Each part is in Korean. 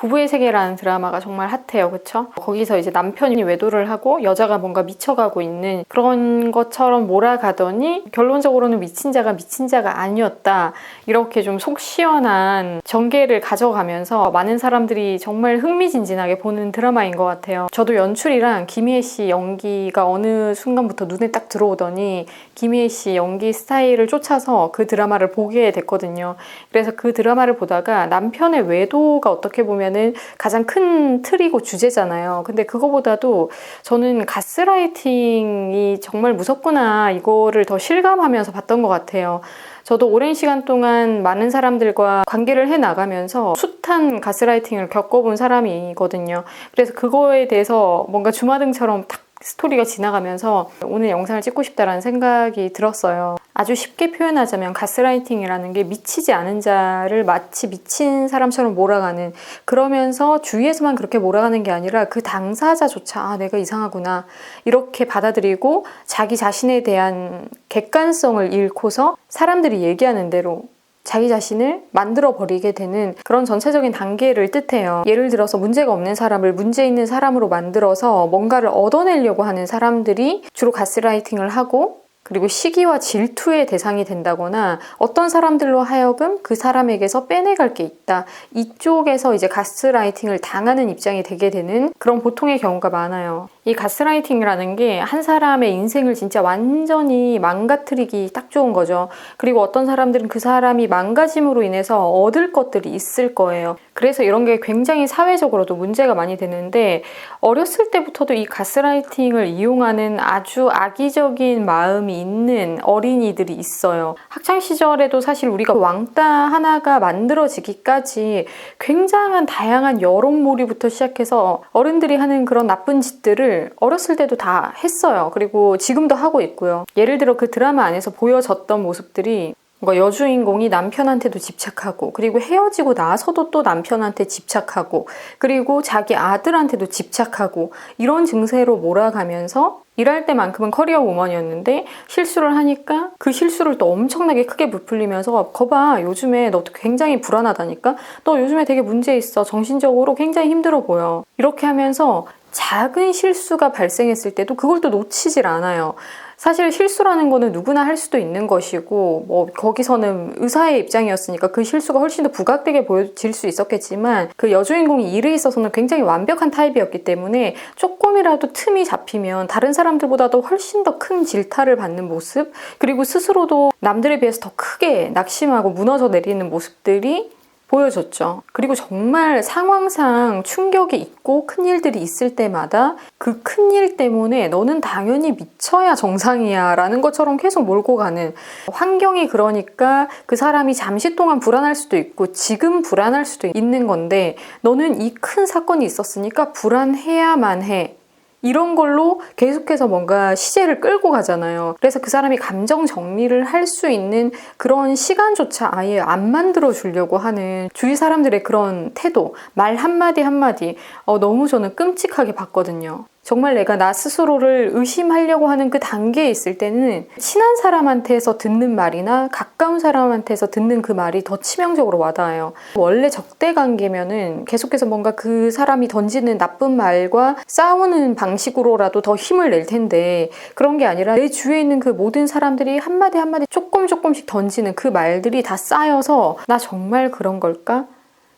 부부의 세계라는 드라마가 정말 핫해요. 그쵸? 거기서 이제 남편이 외도를 하고 여자가 뭔가 미쳐가고 있는 그런 것처럼 몰아가더니 결론적으로는 미친 자가 미친 자가 아니었다. 이렇게 좀 속 시원한 전개를 가져가면서 많은 사람들이 정말 흥미진진하게 보는 드라마인 것 같아요. 저도 연출이랑 김희애 씨 연기가 어느 순간부터 눈에 딱 들어오더니 김희애 씨 연기 스타일을 쫓아서 그 드라마를 보게 됐거든요. 그래서 그 드라마를 보다가 남편의 외도가 어떻게 보면은 가장 큰 틀이고 주제잖아요. 근데 그거보다도 저는 가스라이팅이 정말 무섭구나 이거를 더 실감하면서 봤던 것 같아요. 저도 오랜 시간 동안 많은 사람들과 관계를 해나가면서 숱한 가스라이팅을 겪어본 사람이거든요. 그래서 그거에 대해서 뭔가 주마등처럼 탁 스토리가 지나가면서 오늘 영상을 찍고 싶다라는 생각이 들었어요. 아주 쉽게 표현하자면 가스라이팅이라는 게 미치지 않은 자를 마치 미친 사람처럼 몰아가는, 그러면서 주위에서만 그렇게 몰아가는 게 아니라 그 당사자조차 아 내가 이상하구나 이렇게 받아들이고 자기 자신에 대한 객관성을 잃고서 사람들이 얘기하는 대로 자기 자신을 만들어버리게 되는 그런 전체적인 단계를 뜻해요. 예를 들어서 문제가 없는 사람을 문제 있는 사람으로 만들어서 뭔가를 얻어내려고 하는 사람들이 주로 가스라이팅을 하고, 그리고 시기와 질투의 대상이 된다거나 어떤 사람들로 하여금 그 사람에게서 빼내갈 게 있다. 이쪽에서 이제 가스라이팅을 당하는 입장이 되게 되는 그런 보통의 경우가 많아요. 이 가스라이팅이라는 게 한 사람의 인생을 진짜 완전히 망가뜨리기 딱 좋은 거죠. 그리고 어떤 사람들은 그 사람이 망가짐으로 인해서 얻을 것들이 있을 거예요. 그래서 이런 게 굉장히 사회적으로도 문제가 많이 되는데, 어렸을 때부터도 이 가스라이팅을 이용하는 아주 악의적인 마음이 있는 어린이들이 있어요. 학창시절에도 사실 우리가 왕따 하나가 만들어지기까지 굉장한 다양한 여론몰이부터 시작해서 어른들이 하는 그런 나쁜 짓들을 어렸을 때도 다 했어요. 그리고 지금도 하고 있고요. 예를 들어 그 드라마 안에서 보여졌던 모습들이 뭔가 여주인공이 남편한테도 집착하고, 그리고 헤어지고 나서도 또 남편한테 집착하고, 그리고 자기 아들한테도 집착하고, 이런 증세로 몰아가면서 일할 때만큼은 커리어 우먼이었는데 실수를 하니까 그 실수를 또 엄청나게 크게 부풀리면서 거봐 요즘에 너 굉장히 불안하다니까, 너 요즘에 되게 문제 있어, 정신적으로 굉장히 힘들어 보여, 이렇게 하면서 작은 실수가 발생했을 때도 그걸 또 놓치질 않아요. 사실 실수라는 거는 누구나 할 수도 있는 것이고, 뭐 거기서는 의사의 입장이었으니까 그 실수가 훨씬 더 부각되게 보여질 수 있었겠지만, 그 여주인공이 일에 있어서는 굉장히 완벽한 타입이었기 때문에 조금이라도 틈이 잡히면 다른 사람들보다도 훨씬 더 큰 질타를 받는 모습, 그리고 스스로도 남들에 비해서 더 크게 낙심하고 무너져 내리는 모습들이 보여줬죠. 그리고 정말 상황상 충격이 있고 큰일들이 있을 때마다 그 큰일 때문에 너는 당연히 미쳐야 정상이야 라는 것처럼 계속 몰고 가는, 환경이 그러니까 그 사람이 잠시 동안 불안할 수도 있고 지금 불안할 수도 있는 건데, 너는 이 큰 사건이 있었으니까 불안해야만 해, 이런 걸로 계속해서 뭔가 시제를 끌고 가잖아요. 그래서 그 사람이 감정 정리를 할 수 있는 그런 시간조차 아예 안 만들어 주려고 하는 주위 사람들의 그런 태도, 말 한마디 한마디 너무 저는 끔찍하게 봤거든요. 정말 내가 나 스스로를 의심하려고 하는 그 단계에 있을 때는 친한 사람한테서 듣는 말이나 가까운 사람한테서 듣는 그 말이 더 치명적으로 와닿아요. 원래 적대 관계면은 계속해서 뭔가 그 사람이 던지는 나쁜 말과 싸우는 방식으로라도 더 힘을 낼 텐데, 그런 게 아니라 내 주위에 있는 그 모든 사람들이 한마디 한마디 조금씩 던지는 그 말들이 다 쌓여서 나 정말 그런 걸까?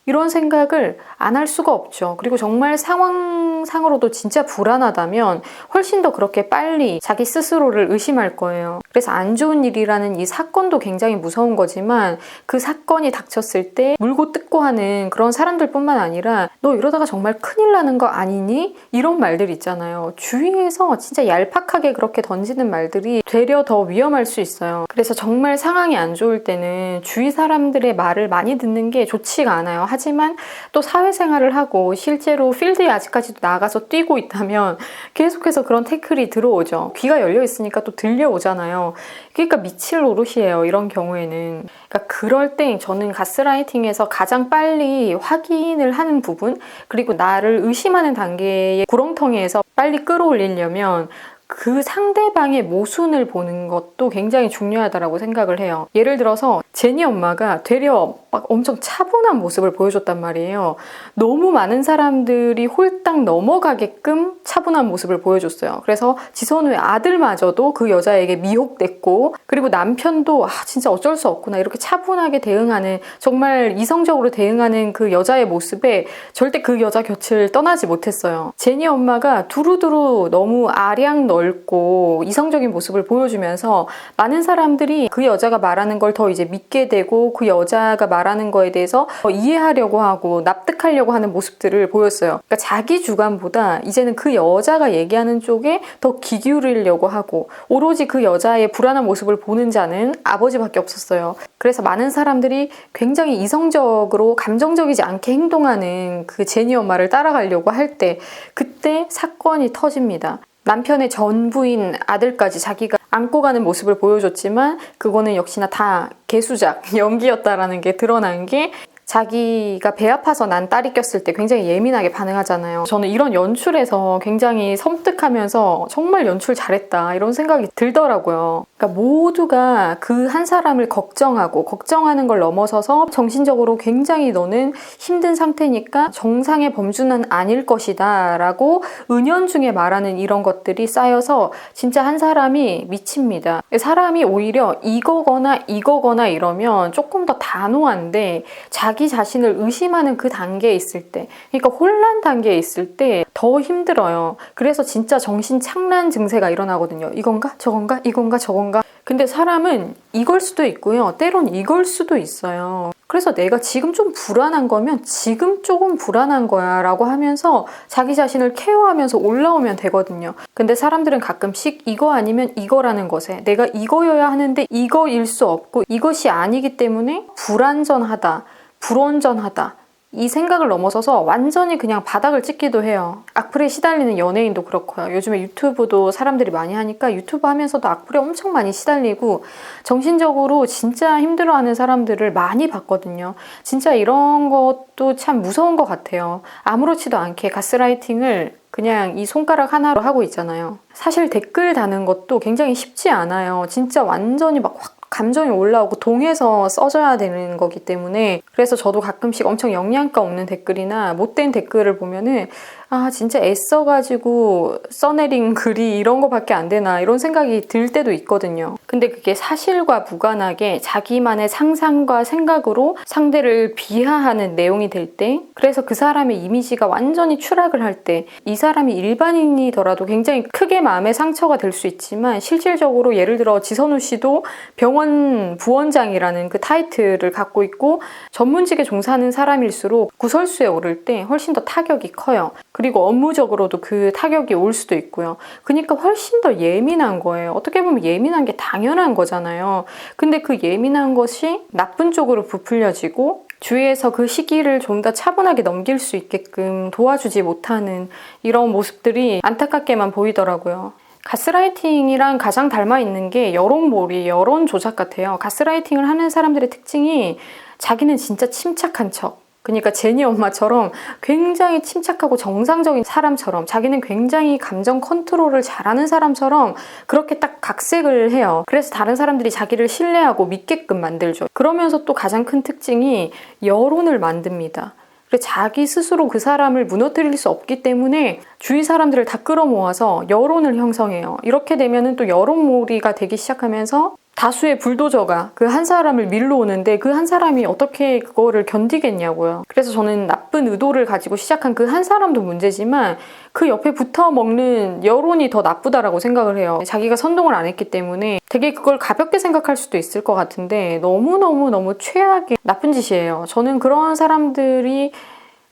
이런 생각을 안 할 수가 없죠. 그리고 정말 상황상으로도 진짜 불안하다면 훨씬 더 그렇게 빨리 자기 스스로를 의심할 거예요. 그래서 안 좋은 일이라는 이 사건도 굉장히 무서운 거지만, 그 사건이 닥쳤을 때 물고 뜯고 하는 그런 사람들뿐만 아니라 너 이러다가 정말 큰일 나는 거 아니니? 이런 말들 있잖아요. 주위에서 진짜 얄팍하게 그렇게 던지는 말들이 되려 더 위험할 수 있어요. 그래서 정말 상황이 안 좋을 때는 주위 사람들의 말을 많이 듣는 게 좋지가 않아요. 하지만 또 사회생활을 하고 실제로 필드에 아직까지도 나가서 뛰고 있다면 계속해서 그런 태클이 들어오죠. 귀가 열려 있으니까 또 들려오잖아요. 그러니까 미칠 노릇이에요, 이런 경우에는. 그러니까 그럴 때 저는 가스라이팅에서 가장 빨리 확인을 하는 부분, 그리고 나를 의심하는 단계의 구렁텅이에서 빨리 끌어올리려면 그 상대방의 모순을 보는 것도 굉장히 중요하다고 생각을 해요. 예를 들어서 제니 엄마가 되려 막 엄청 차분한 모습을 보여줬단 말이에요. 너무 많은 사람들이 홀딱 넘어가게끔 차분한 모습을 보여줬어요. 그래서 지선우의 아들마저도 그 여자에게 미혹됐고, 그리고 남편도 진짜 어쩔 수 없구나 이렇게 차분하게 대응하는, 정말 이성적으로 대응하는 그 여자의 모습에 절대 그 여자 곁을 떠나지 못했어요. 제니 엄마가 두루두루 너무 아량 넓고 이성적인 모습을 보여주면서 많은 사람들이 그 여자가 말하는 걸 더 이제 믿게 되고, 그 여자가 말하는 거에 대해서 이해하려고 하고 납득하려고 하는 모습들을 보였어요. 그러니까 자기 주관보다 이제는 그 여자가 얘기하는 쪽에 더 귀 기울이려고 하고, 오로지 그 여자의 불안한 모습을 보는 자는 아버지밖에 없었어요. 그래서 많은 사람들이 굉장히 이성적으로 감정적이지 않게 행동하는 그 제니 엄마를 따라가려고 할 때, 그때 사건이 터집니다. 남편의 전 부인 아들까지 자기가 안고 가는 모습을 보여줬지만 그거는 역시나 다 개수작, 연기였다라는 게 드러난 게, 자기가 배 아파서 난 딸이 꼈을 때 굉장히 예민하게 반응하잖아요. 저는 이런 연출에서 굉장히 섬뜩하면서 정말 연출 잘했다 이런 생각이 들더라고요. 그러니까 모두가 그 한 사람을 걱정하고, 걱정하는 걸 넘어서서 정신적으로 굉장히 너는 힘든 상태니까 정상의 범주는 아닐 것이다 라고 은연중에 말하는 이런 것들이 쌓여서 진짜 한 사람이 미칩니다. 사람이 오히려 이거거나 이러면 조금 더 단호한데, 자기 자신을 의심하는 그 단계에 있을 때, 그러니까 혼란 단계에 있을 때 더 힘들어요. 그래서 진짜 정신착란 증세가 일어나거든요. 이건가? 저건가? 이건가? 저건가? 근데 사람은 이걸 수도 있고요. 때론 이걸 수도 있어요. 그래서 내가 지금 좀 불안한 거면 지금 조금 불안한 거야 라고 하면서 자기 자신을 케어하면서 올라오면 되거든요. 근데 사람들은 가끔씩 이거 아니면 이거라는 것에, 내가 이거여야 하는데 이거일 수 없고 이것이 아니기 때문에 불안전하다, 불온전하다, 이 생각을 넘어서서 완전히 그냥 바닥을 찍기도 해요. 악플에 시달리는 연예인도 그렇고요. 요즘에 유튜브도 사람들이 많이 하니까 유튜브 하면서도 악플에 엄청 많이 시달리고 정신적으로 진짜 힘들어하는 사람들을 많이 봤거든요. 진짜 이런 것도 참 무서운 것 같아요. 아무렇지도 않게 가스라이팅을 그냥 이 손가락 하나로 하고 있잖아요. 사실 댓글 다는 것도 굉장히 쉽지 않아요. 진짜 완전히 막 확 감정이 올라오고 동해서 써줘야 되는 거기 때문에, 그래서 저도 가끔씩 엄청 영양가 없는 댓글이나 못된 댓글을 보면은 진짜 애써가지고 써내린 글이 이런 거밖에 안 되나 이런 생각이 들 때도 있거든요. 근데 그게 사실과 무관하게 자기만의 상상과 생각으로 상대를 비하하는 내용이 될 때, 그래서 그 사람의 이미지가 완전히 추락을 할 때, 이 사람이 일반인이더라도 굉장히 크게 마음의 상처가 될 수 있지만, 실질적으로 예를 들어 지선우 씨도 병원 부원장이라는 그 타이틀을 갖고 있고 전문직에 종사하는 사람일수록 구설수에 오를 때 훨씬 더 타격이 커요. 그리고 업무적으로도 그 타격이 올 수도 있고요. 그러니까 훨씬 더 예민한 거예요. 어떻게 보면 예민한 게 당연한 거잖아요. 근데 그 예민한 것이 나쁜 쪽으로 부풀려지고 주위에서 그 시기를 좀 더 차분하게 넘길 수 있게끔 도와주지 못하는 이런 모습들이 안타깝게만 보이더라고요. 가스라이팅이랑 가장 닮아 있는 게 여론몰이, 여론 조작 같아요. 가스라이팅을 하는 사람들의 특징이 자기는 진짜 침착한 척, 그러니까 제니 엄마처럼 굉장히 침착하고 정상적인 사람처럼, 자기는 굉장히 감정 컨트롤을 잘하는 사람처럼 그렇게 딱 각색을 해요. 그래서 다른 사람들이 자기를 신뢰하고 믿게끔 만들죠. 그러면서 또 가장 큰 특징이 여론을 만듭니다. 자기 스스로 그 사람을 무너뜨릴 수 없기 때문에 주위 사람들을 다 끌어모아서 여론을 형성해요. 이렇게 되면은 또 여론몰이가 되기 시작하면서 다수의 불도저가 그 한 사람을 밀러오는데 그 한 사람이 어떻게 그거를 견디겠냐고요. 그래서 저는 나쁜 의도를 가지고 시작한 그 한 사람도 문제지만 그 옆에 붙어 먹는 여론이 더 나쁘다라고 생각을 해요. 자기가 선동을 안 했기 때문에 되게 그걸 가볍게 생각할 수도 있을 것 같은데 너무너무 최악의 나쁜 짓이에요. 저는 그런 사람들이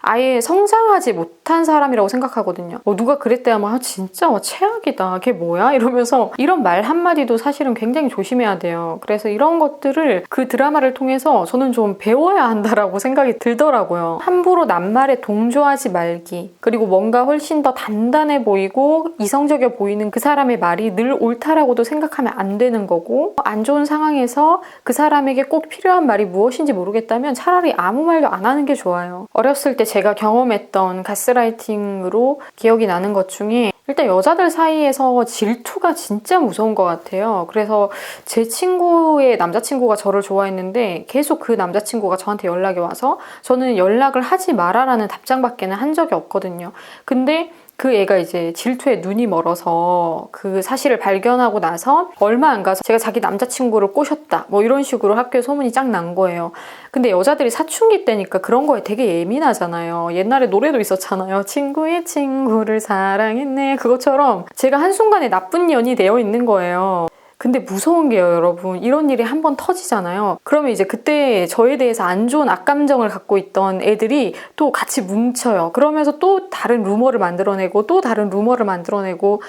아예 성장하지 못한 사람이라고 생각하거든요. 누가 그랬대 하면 진짜 최악이다. 걔 뭐야? 이러면서 이런 말 한마디도 사실은 굉장히 조심해야 돼요. 그래서 이런 것들을 그 드라마를 통해서 저는 좀 배워야 한다라고 생각이 들더라고요. 함부로 남말에 동조하지 말기, 그리고 뭔가 훨씬 더 단단해 보이고 이성적이어 보이는 그 사람의 말이 늘 옳다라고도 생각하면 안 되는 거고, 안 좋은 상황에서 그 사람에게 꼭 필요한 말이 무엇인지 모르겠다면 차라리 아무 말도 안 하는 게 좋아요. 어렸을 때 제가 경험했던 가스라이팅으로 기억이 나는 것 중에 일단 여자들 사이에서 질투가 진짜 무서운 것 같아요. 그래서 제 친구의 남자친구가 저를 좋아했는데 계속 그 남자친구가 저한테 연락이 와서 저는 연락을 하지 마라라는 답장밖에는 한 적이 없거든요. 근데 그 애가 이제 질투에 눈이 멀어서 그 사실을 발견하고 나서 얼마 안 가서 제가 자기 남자친구를 꼬셨다 뭐 이런 식으로 학교에 소문이 쫙 난 거예요. 근데 여자들이 사춘기 때니까 그런 거에 되게 예민하잖아요. 옛날에 노래도 있었잖아요. 친구의 친구를 사랑했네. 그것처럼 제가 한순간에 나쁜 년이 되어 있는 거예요. 근데 무서운 게요, 여러분. 이런 일이 한번 터지잖아요. 그러면 이제 그때 저에 대해서 안 좋은 악감정을 갖고 있던 애들이 또 같이 뭉쳐요. 그러면서 또 다른 루머를 만들어내고 또 다른 루머를 만들어내고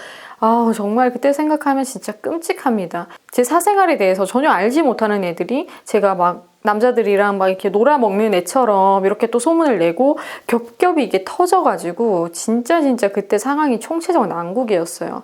정말 그때 생각하면 진짜 끔찍합니다. 제 사생활에 대해서 전혀 알지 못하는 애들이 제가 막 남자들이랑 막 이렇게 놀아먹는 애처럼 이렇게 또 소문을 내고 겹겹이 이게 터져가지고 진짜 그때 상황이 총체적 난국이었어요.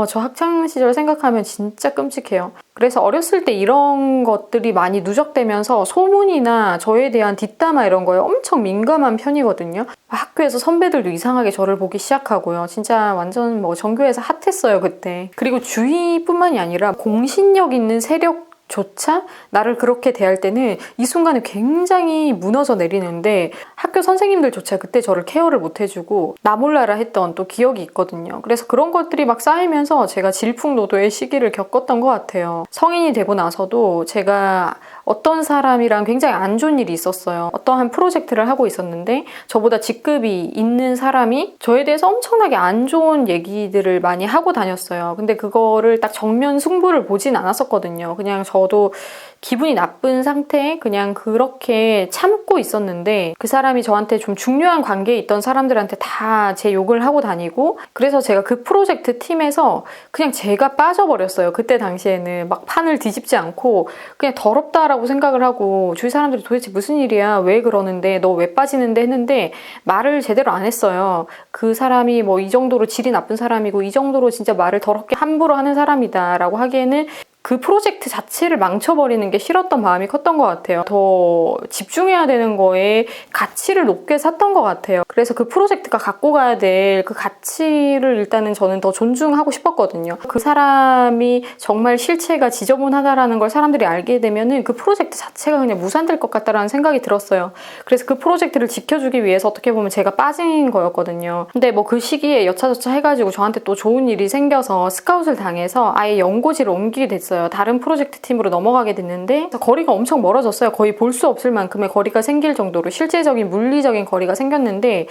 저 학창시절 생각하면 진짜 끔찍해요. 그래서 어렸을 때 이런 것들이 많이 누적되면서 소문이나 저에 대한 뒷담화 이런 거에 엄청 민감한 편이거든요. 학교에서 선배들도 이상하게 저를 보기 시작하고요. 진짜 완전 뭐 전교에서 핫했어요, 그때. 그리고 주위뿐만이 아니라 공신력 있는 세력 조차 나를 그렇게 대할 때는 이 순간에 굉장히 무너져 내리는데 학교 선생님들조차 그때 저를 케어를 못 해주고 나 몰라라 했던 또 기억이 있거든요. 그래서 그런 것들이 막 쌓이면서 제가 질풍노도의 시기를 겪었던 것 같아요. 성인이 되고 나서도 제가 어떤 사람이랑 굉장히 안 좋은 일이 있었어요. 어떠한 프로젝트를 하고 있었는데 저보다 직급이 있는 사람이 저에 대해서 엄청나게 안 좋은 얘기들을 많이 하고 다녔어요. 근데 그거를 딱 정면 승부를 보진 않았었거든요. 그냥 저도 기분이 나쁜 상태에 그냥 그렇게 참고 있었는데 그 사람이 저한테 좀 중요한 관계에 있던 사람들한테 다 제 욕을 하고 다니고 그래서 제가 그 프로젝트 팀에서 그냥 제가 빠져버렸어요. 그때 당시에는 막 판을 뒤집지 않고 그냥 더럽다라고 생각을 하고 주위 사람들이 도대체 무슨 일이야? 왜 그러는데? 너 왜 빠지는데? 했는데 말을 제대로 안 했어요. 그 사람이 뭐 이 정도로 질이 나쁜 사람이고 이 정도로 진짜 말을 더럽게 함부로 하는 사람이다 라고 하기에는 그 프로젝트 자체를 망쳐버리는 게 싫었던 마음이 컸던 것 같아요. 더 집중해야 되는 거에 가치를 높게 샀던 것 같아요. 그래서 그 프로젝트가 갖고 가야 될 그 가치를 일단은 저는 더 존중하고 싶었거든요. 그 사람이 정말 실체가 지저분하다라는 걸 사람들이 알게 되면은 그 프로젝트 자체가 그냥 무산될 것 같다라는 생각이 들었어요. 그래서 그 프로젝트를 지켜주기 위해서 어떻게 보면 제가 빠진 거였거든요. 근데 뭐 그 시기에 여차저차 해가지고 저한테 또 좋은 일이 생겨서 스카웃을 당해서 아예 연고지를 옮기게 됐어요. 다른 프로젝트 팀으로 넘어가게 됐는데 거리가 엄청 멀어졌어요. 거의 볼 수 없을 만큼의 거리가 생길 정도로 실제적인 물리적인 거리가 생겼는데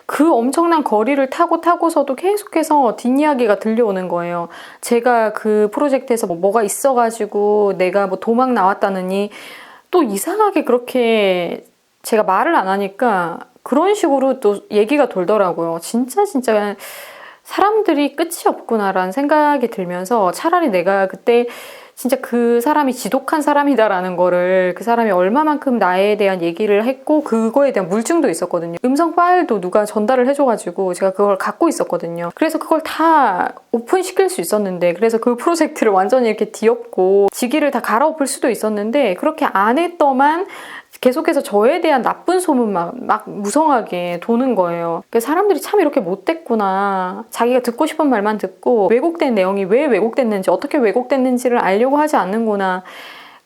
그 엄청난 거리를 타고서도 계속해서 뒷이야기가 들려오는 거예요. 제가 그 프로젝트에서 뭐가 있어가지고 내가 뭐 도망 나왔다느니 또 이상하게 그렇게 제가 말을 안 하니까 그런 식으로 또 얘기가 돌더라고요. 진짜 사람들이 끝이 없구나라는 생각이 들면서 차라리 내가 그때 진짜 그 사람이 지독한 사람이다라는 거를 그 사람이 얼마만큼 나에 대한 얘기를 했고 그거에 대한 물증도 있었거든요. 음성 파일도 누가 전달을 해줘가지고 제가 그걸 갖고 있었거든요. 그래서 그걸 다 오픈시킬 수 있었는데 그래서 그 프로젝트를 완전히 이렇게 뒤엎고 직위를 다 갈아엎을 수도 있었는데 그렇게 안 했더만 계속해서 저에 대한 나쁜 소문만 막 무성하게 도는 거예요. 사람들이 참 이렇게 못됐구나. 자기가 듣고 싶은 말만 듣고 왜곡된 내용이 왜 왜곡됐는지 어떻게 왜곡됐는지를 알려고 하지 않는구나.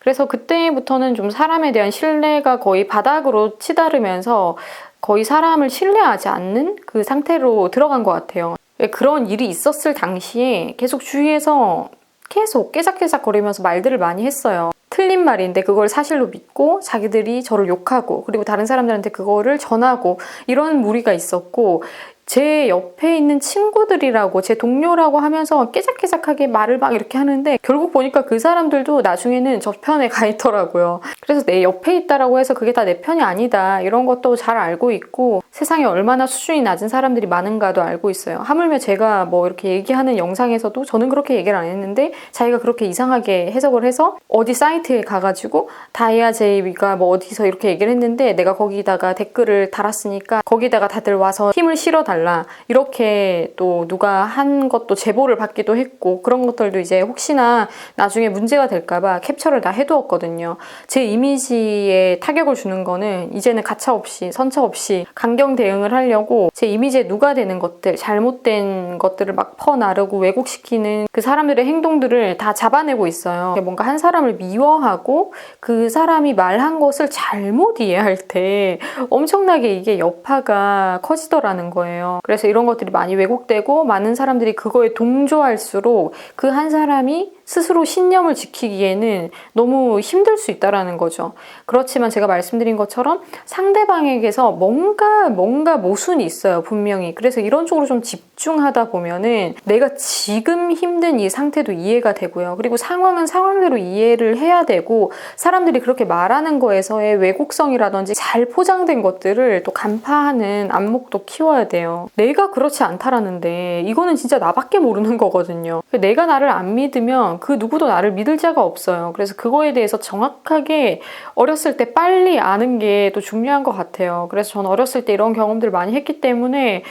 그래서 그때부터는 좀 사람에 대한 신뢰가 거의 바닥으로 치달으면서 거의 사람을 신뢰하지 않는 그 상태로 들어간 것 같아요. 그런 일이 있었을 당시에 계속 주위에서 계속 깨작깨작거리면서 말들을 많이 했어요. 틀린 말인데 그걸 사실로 믿고 자기들이 저를 욕하고 그리고 다른 사람들한테 그거를 전하고 이런 무리가 있었고 제 옆에 있는 친구들이라고 제 동료라고 하면서 깨작깨작하게 말을 막 이렇게 하는데 결국 보니까 그 사람들도 나중에는 저 편에 가 있더라고요. 그래서 내 옆에 있다라고 해서 그게 다 내 편이 아니다 이런 것도 잘 알고 있고 세상에 얼마나 수준이 낮은 사람들이 많은가도 알고 있어요. 하물며 제가 뭐 이렇게 얘기하는 영상에서도 저는 그렇게 얘기를 안 했는데 자기가 그렇게 이상하게 해석을 해서 어디 사이트에 가가지고 다이아 제이가 뭐 어디서 이렇게 얘기를 했는데 내가 거기다가 댓글을 달았으니까 거기다가 다들 와서 힘을 실어 달라 달라. 이렇게 또 누가 한 것도 제보를 받기도 했고 그런 것들도 이제 혹시나 나중에 문제가 될까봐 캡처를 다 해두었거든요. 제 이미지에 타격을 주는 거는 이제는 가차 없이 선처 없이 강경 대응을 하려고 제 이미지에 누가되는 것들, 잘못된 것들을 막 퍼나르고 왜곡시키는 그 사람들의 행동들을 다 잡아내고 있어요. 뭔가 한 사람을 미워하고 그 사람이 말한 것을 잘못 이해할 때 엄청나게 이게 여파가 커지더라는 거예요. 그래서 이런 것들이 많이 왜곡되고 많은 사람들이 그거에 동조할수록 그 한 사람이 스스로 신념을 지키기에는 너무 힘들 수 있다는 거죠. 그렇지만 제가 말씀드린 것처럼 상대방에게서 뭔가 모순이 있어요, 분명히. 그래서 이런 쪽으로 좀 집중하다 보면은 내가 지금 힘든 이 상태도 이해가 되고요. 그리고 상황은 상황대로 이해를 해야 되고 사람들이 그렇게 말하는 거에서의 왜곡성이라든지 잘 포장된 것들을 또 간파하는 안목도 키워야 돼요. 내가 그렇지 않다라는데 이거는 진짜 나밖에 모르는 거거든요. 내가 나를 안 믿으면 그 누구도 나를 믿을 자가 없어요. 그래서 그거에 대해서 정확하게 어렸을 때 빨리 아는 게 또 중요한 것 같아요. 그래서 저는 어렸을 때 이런 경험들을 많이 했기 때문에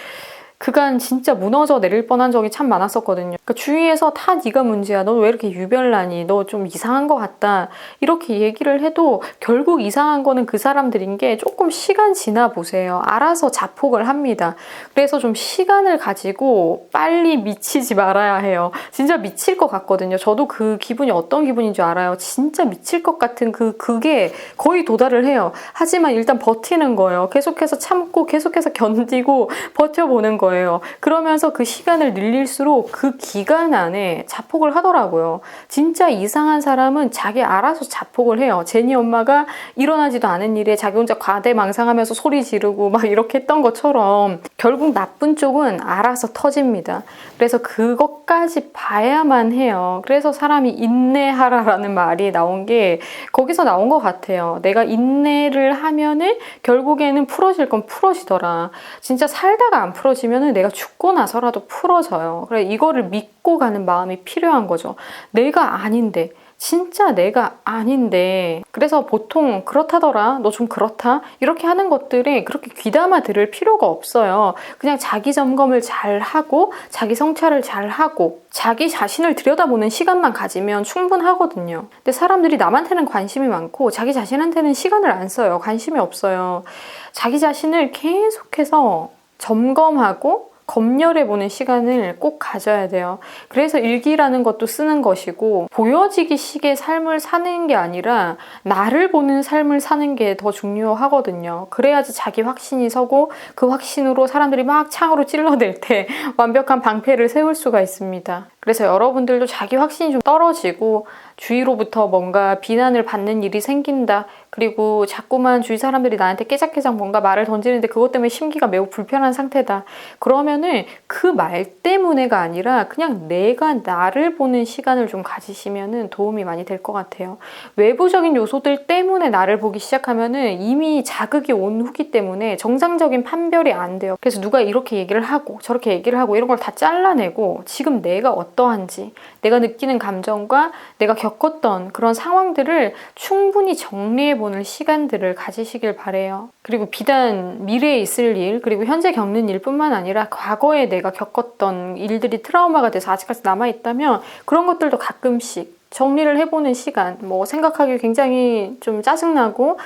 그간 진짜 무너져 내릴 뻔한 적이 참 많았었거든요. 그러니까 주위에서 다 네가 문제야. 너 왜 이렇게 유별나니? 너 좀 이상한 것 같다. 이렇게 얘기를 해도 결국 이상한 거는 그 사람들인 게 조금 시간 지나 보세요. 알아서 자폭을 합니다. 그래서 좀 시간을 가지고 빨리 미치지 말아야 해요. 진짜 미칠 것 같거든요. 저도 그 기분이 어떤 기분인 줄 알아요. 진짜 미칠 것 같은 그게 거의 도달을 해요. 하지만 일단 버티는 거예요. 계속해서 참고 계속해서 견디고 버텨보는 거예요. 그러면서 그 시간을 늘릴수록 그 기간 안에 자폭을 하더라고요. 진짜 이상한 사람은 자기 알아서 자폭을 해요. 제니 엄마가 일어나지도 않은 일에 자기 혼자 과대망상하면서 소리 지르고 막 이렇게 했던 것처럼 결국 나쁜 쪽은 알아서 터집니다. 그래서 그것까지 봐야만 해요. 그래서 사람이 인내하라라는 말이 나온 게 거기서 나온 것 같아요. 내가 인내를 하면은 결국에는 풀어질 건 풀어지더라. 진짜 살다가 안 풀어지면은 내가 죽고 나서라도 풀어져요. 그래 이거를 믿고 가는 마음이 필요한 거죠. 내가 아닌데 진짜 내가 아닌데 그래서 보통 그렇다더라 너 좀 그렇다 이렇게 하는 것들이 그렇게 귀담아 들을 필요가 없어요. 그냥 자기 점검을 잘 하고 자기 성찰을 잘 하고 자기 자신을 들여다보는 시간만 가지면 충분하거든요. 근데 사람들이 남한테는 관심이 많고 자기 자신한테는 시간을 안 써요. 관심이 없어요. 자기 자신을 계속해서 점검하고 검열해보는 시간을 꼭 가져야 돼요. 그래서 일기라는 것도 쓰는 것이고 보여지기 식의 삶을 사는 게 아니라 나를 보는 삶을 사는 게 더 중요하거든요. 그래야지 자기 확신이 서고 그 확신으로 사람들이 막 창으로 찔러댈 때 완벽한 방패를 세울 수가 있습니다. 그래서 여러분들도 자기 확신이 좀 떨어지고 주위로부터 뭔가 비난을 받는 일이 생긴다. 그리고 자꾸만 주위 사람들이 나한테 깨작깨작 뭔가 말을 던지는데 그것 때문에 심기가 매우 불편한 상태다. 그러면은 그 말 때문에가 아니라 그냥 내가 나를 보는 시간을 좀 가지시면은 도움이 많이 될 것 같아요. 외부적인 요소들 때문에 나를 보기 시작하면은 이미 자극이 온 후기 때문에 정상적인 판별이 안 돼요. 그래서 누가 이렇게 얘기를 하고 저렇게 얘기를 하고 이런 걸 다 잘라내고 지금 내가 어떠한지 내가 느끼는 감정과 내가 겪었던 그런 상황들을 충분히 정리해보는 시간들을 가지시길 바래요. 그리고 비단 미래에 있을 일 그리고 현재 겪는 일뿐만 아니라 과거에 내가 겪었던 일들이 트라우마가 돼서 아직까지 남아있다면 그런 것들도 가끔씩 정리를 해보는 시간 뭐 생각하기 굉장히 좀 짜증나고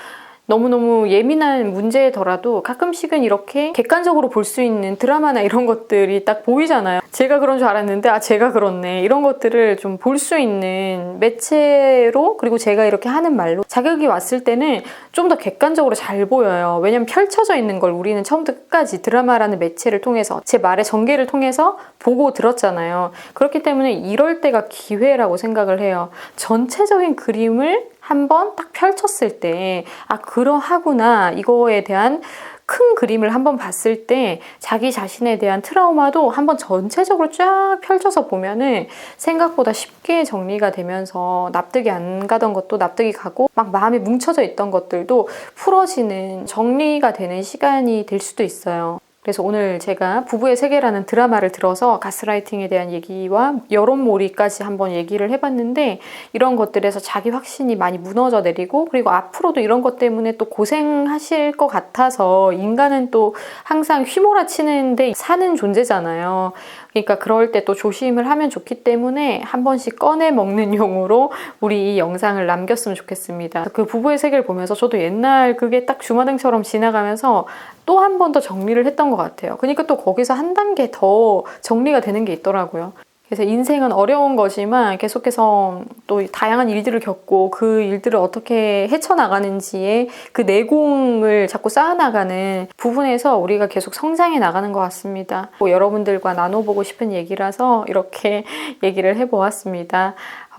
너무너무 예민한 문제더라도 가끔씩은 이렇게 객관적으로 볼 수 있는 드라마나 이런 것들이 딱 보이잖아요. 제가 그런 줄 알았는데 제가 그렇네. 이런 것들을 좀 볼 수 있는 매체로 그리고 제가 이렇게 하는 말로 자극이 왔을 때는 좀 더 객관적으로 잘 보여요. 왜냐면 펼쳐져 있는 걸 우리는 처음부터 끝까지 드라마라는 매체를 통해서 제 말의 전개를 통해서 보고 들었잖아요. 그렇기 때문에 이럴 때가 기회라고 생각을 해요. 전체적인 그림을 한번 딱 펼쳤을 때 그러하구나 이거에 대한 큰 그림을 한번 봤을 때 자기 자신에 대한 트라우마도 한번 전체적으로 쫙 펼쳐서 보면은 생각보다 쉽게 정리가 되면서 납득이 안 가던 것도 납득이 가고 막 마음에 뭉쳐져 있던 것들도 풀어지는 정리가 되는 시간이 될 수도 있어요. 그래서 오늘 제가 부부의 세계라는 드라마를 들어서 가스라이팅에 대한 얘기와 여론몰이까지 한번 얘기를 해봤는데, 이런 것들에서 자기 확신이 많이 무너져 내리고, 그리고 앞으로도 이런 것 때문에 또 고생하실 것 같아서, 인간은 또 항상 휘몰아치는데 사는 존재잖아요. 그러니까 그럴 때 또 조심을 하면 좋기 때문에 한 번씩 꺼내 먹는 용으로 우리 이 영상을 남겼으면 좋겠습니다. 그 부부의 세계를 보면서 저도 옛날 그게 딱 주마등처럼 지나가면서 또 한 번 더 정리를 했던 것 같아요. 그러니까 또 거기서 한 단계 더 정리가 되는 게 있더라고요. 그래서 인생은 어려운 거지만 계속해서 또 다양한 일들을 겪고 그 일들을 어떻게 헤쳐나가는지에 그 내공을 자꾸 쌓아나가는 부분에서 우리가 계속 성장해 나가는 것 같습니다. 여러분들과 나눠보고 싶은 얘기라서 이렇게 얘기를 해보았습니다.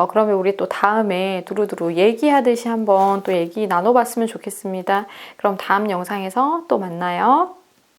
그러면 우리 또 다음에 두루두루 얘기하듯이 한번 또 얘기 나눠봤으면 좋겠습니다. 그럼 다음 영상에서 또 만나요.